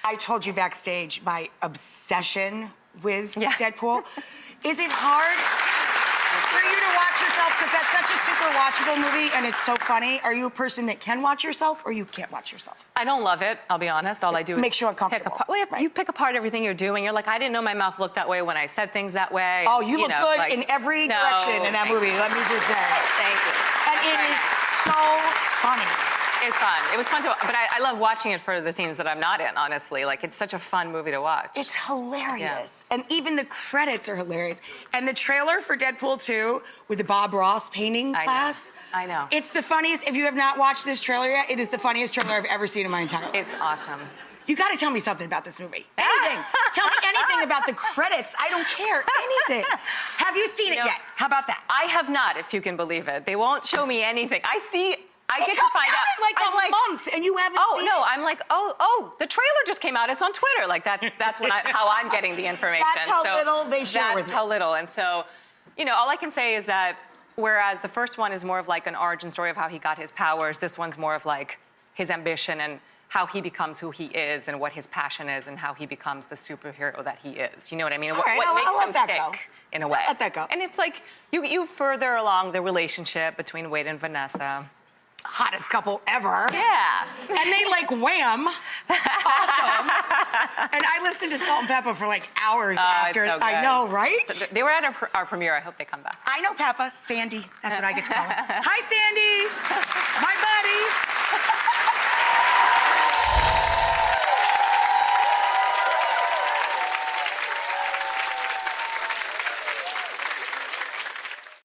I told you backstage my obsession with Deadpool. Is it hard for you to watch yourself? Because that's such a super watchable movie and it's so funny. Are you a person that can watch yourself or you can't watch yourself? I don't love it, I'll be honest. All I do is makes you uncomfortable. You pick apart everything you're doing. You're like, I didn't know my mouth looked that way when I said things that way. Oh, you look good like, in every direction in that movie, let me just say. Thank you. And it is so funny. It's fun. It was fun to, but I love watching it for the scenes that I'm not in, honestly. Like, it's such a fun movie to watch. It's hilarious. Yeah. And even the credits are hilarious. And the trailer for Deadpool 2 with the Bob Ross painting class. I know. It's the funniest. If you have not watched this trailer yet, it is the funniest trailer I've ever seen in my entire life. It's awesome. You got to tell me something about this movie. Anything. Tell me anything about the credits. I don't care. Anything. Have you seen it yet? How about that? I have not, if you can believe it. They won't show me anything. I get to find out in like a month, and you haven't seen it. Oh, no, I'm like, the trailer just came out. It's on Twitter. Like, that's when how I'm getting the information. That's how little they share with you. That's how little. And so, all I can say is that whereas the first one is more of like an origin story of how he got his powers, this one's more of like his ambition and how he becomes who he is and what his passion is and how he becomes the superhero that he is. You know what I mean? All right, what makes him tick go. in a way. Let that go. And it's like, you further along the relationship between Wade and Vanessa. Hottest couple ever. Yeah. And they like wham. Awesome. And I listened to Salt and Pepper for like hours after. It's so good. I know, right? So they were at our premiere. I hope they come back. I know Peppa, Sandy. That's what I get to call her. Hi, Sandy. My buddy.